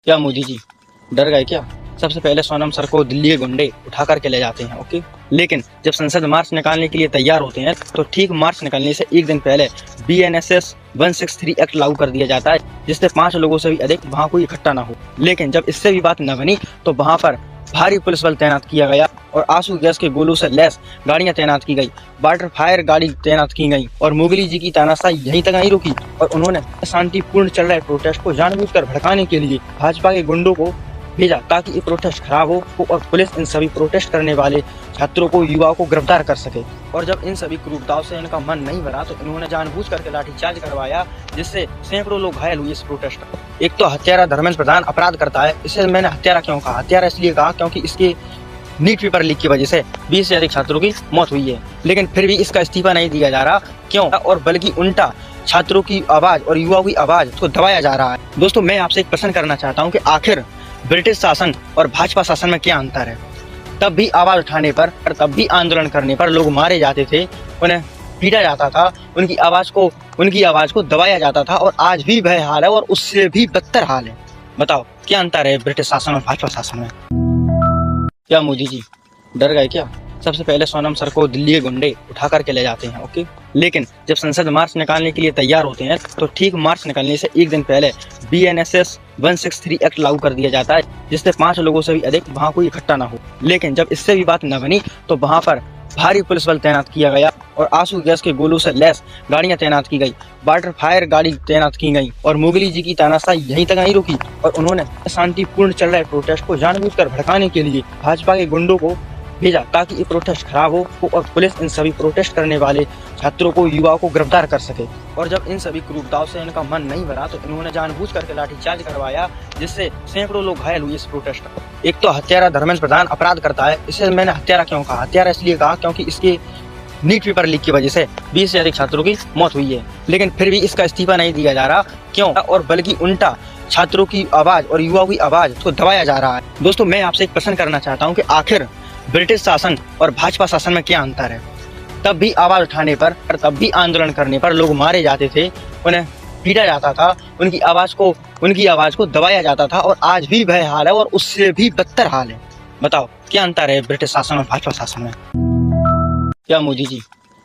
क्या मोदी जी डर गए क्या? सबसे पहले सोनम सर को दिल्ली के गुंडे उठा करके ले जाते हैं, ओके। लेकिन जब संसद मार्च निकालने के लिए तैयार होते हैं तो ठीक मार्च निकलने से एक दिन पहले BNSS 163 एक्ट लागू कर दिया जाता है, जिससे 5 लोगों से भी अधिक वहां कोई इकट्ठा ना हो। लेकिन जब इससे भी बात न बनी तो वहां पर भारी पुलिस बल तैनात किया गया और आंसू गैस के गोलों से लैस गाड़ियां तैनात की गई, वाटर फायर गाड़ी तैनात की गई और मोगली जी की तानाशाही यहीं तक नहीं रुकी और उन्होंने शांतिपूर्ण चल रहे प्रोटेस्ट को जानबूझकर भड़काने के लिए भाजपा के गुंडों को भेजा ताकि ये प्रोटेस्ट खराब हो और पुलिस इन सभी प्रोटेस्ट करने वाले छात्रों को, युवाओं को गिरफ्तार कर सके। और जब इन सभी क्रूरताओं से इनका मन नहीं भरा तो इन्होंने जानबूझ करके लाठीचार्ज करवाया, जिससे सैकड़ों लोग घायल हुए इस प्रोटेस्ट में। एक तो हत्यारा धर्मेंद्र प्रधान अपराध करता है। इसे मैंने हत्यारा क्यों कहा? हत्यारा इसलिए कहा क्योंकि इसके नीट पेपर लीक की वजह से 20 से अधिक छात्रों की मौत हुई है, लेकिन फिर भी इसका इस्तीफा नहीं दिया जा रहा। क्यों? और बल्कि उल्टा छात्रों की आवाज और युवाओं की आवाज को दबाया जा रहा है। दोस्तों, मैं आपसे एक प्रश्न करना चाहता हूँ कि आखिर ब्रिटिश शासन और भाजपा शासन में क्या अंतर है? तब भी आवाज उठाने पर, तब भी आंदोलन करने पर लोग मारे जाते थे, उन्हें पीटा जाता था, उनकी आवाज को दबाया जाता था और आज भी वह हाल है और उससे भी बदतर हाल है। बताओ क्या अंतर है ब्रिटिश शासन और भाजपा शासन में? क्या मोदी जी डर गए क्या? सबसे पहले सोनम सर को दिल्ली के गुंडे उठा करके ले जाते हैं, ओके। लेकिन जब संसद मार्च निकालने के लिए तैयार होते हैं तो ठीक मार्च निकलने से एक दिन पहले BNSS 163 एक्ट लागू कर दिया जाता है, जिससे 5 लोगों से भी अधिक वहां कोई इकट्ठा ना हो। लेकिन जब इससे भी बात न बनी तो वहां पर भारी पुलिस बल तैनात किया गया और आंसू गैस के गोलों से लैस गाड़ियां तैनात की गई, वाटर फायर गाड़ी तैनात की गई और मोगली जी की तानाशाही यहीं तक नहीं रुकी और उन्होंने शांतिपूर्ण चल रहे प्रोटेस्ट को जानबूझकर भड़काने के लिए भाजपा के गुंडों को भेजा ताकि ये प्रोटेस्ट खराब हो और पुलिस इन सभी प्रोटेस्ट करने वाले छात्रों को, युवाओं को गिरफ्तार कर सके। और जब इन सभी क्रूरताओं से इनका मन नहीं भरा तो इन्होंने जानबूझ करके लाठीचार्ज करवाया, जिससे सैकड़ों लोग घायल हुए इस प्रोटेस्ट में। एक तो हत्यारा धर्मेंद्र प्रधान अपराध करता है। इसे मैंने हत्यारा क्यों कहा? हत्यारा इसलिए कहा क्योंकि इसके नीट पेपर लीक की वजह से 20 से अधिक छात्रों की मौत हुई है, लेकिन फिर भी इसका इस्तीफा नहीं दिया जा रहा। क्यों? और बल्कि उल्टा छात्रों की आवाज और युवाओं की आवाज को दबाया जा रहा है। दोस्तों, मैं आपसे एक प्रश्न करना चाहता हूँ कि आखिर ब्रिटिश शासन और भाजपा शासन में क्या अंतर है? तब भी आवाज उठाने पर, तब भी आंदोलन करने पर लोग मारे जाते थे, उन्हें पीटा जाता था, उनकी आवाज को दबाया जाता था और आज भी वह हाल है और उससे भी बदतर हाल है। बताओ क्या अंतर है ब्रिटिश शासन और भाजपा शासन में? क्या मोदी जी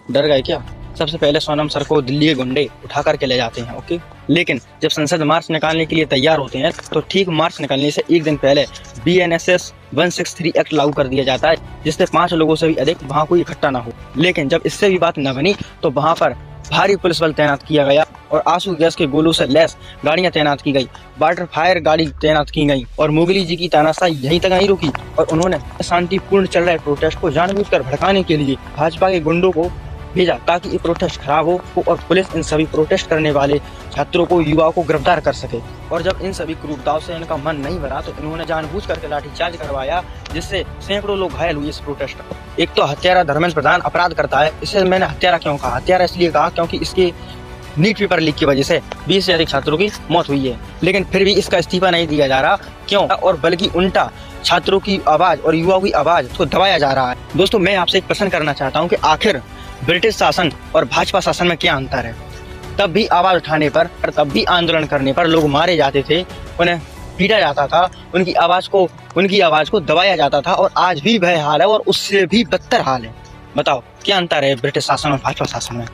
डर गए क्या? सबसे पहले सोनम सर को दिल्ली के गुंडे उठा करके ले जाते हैं, ओके। लेकिन जब संसद मार्च निकालने के लिए तैयार होते हैं तो ठीक मार्च निकलने से एक दिन पहले BNSS 163 एक्ट लागू कर दिया जाता है, जिससे 5 लोगों से भी अधिक वहां कोई इकट्ठा ना हो। लेकिन जब इससे भी बात न बनी तो वहां पर भारी पुलिस बल तैनात किया गया और आंसू गैस के गोलों से लैस गाड़ियां तैनात की गई, वाटर फायर गाड़ी तैनात की गई और मोगली जी की तानाशाही यहीं तक नहीं रुकी और उन्होंने शांतिपूर्ण चल रहे प्रोटेस्ट को जानबूझकर भड़काने के लिए भाजपा के गुंडों को भेजा ताकि ये प्रोटेस्ट खराब हो और पुलिस इन सभी प्रोटेस्ट करने वाले छात्रों को, युवाओं को गिरफ्तार कर सके। और जब इन सभी क्रूरताओं से इनका मन नहीं भरा तो इन्होंने जानबूझ करके लाठीचार्ज करवाया, जिससे सैकड़ों लोग घायल हुए इस प्रोटेस्ट में। एक तो हत्यारा धर्मेंद्र प्रधान अपराध करता है। इसे मैंने हत्यारा क्यों कहा? हत्यारा इसलिए कहा क्योंकि इसके नीट पेपर लीक की वजह से 20 से अधिक छात्रों की मौत हुई है, लेकिन फिर भी इसका इस्तीफा नहीं दिया जा रहा। क्यों? और बल्कि उल्टा छात्रों की आवाज और युवाओं की आवाज को दबाया जा रहा है। दोस्तों, मैं आपसे एक प्रश्न करना चाहता हूँ कि आखिर ब्रिटिश शासन और भाजपा शासन में क्या अंतर है? तब भी आवाज उठाने पर, तब भी आंदोलन करने पर लोग मारे जाते थे, उन्हें पीटा जाता था, उनकी आवाज को दबाया जाता था और आज भी वह हाल है और उससे भी बदतर हाल है। बताओ क्या अंतर है ब्रिटिश शासन और भाजपा शासन में?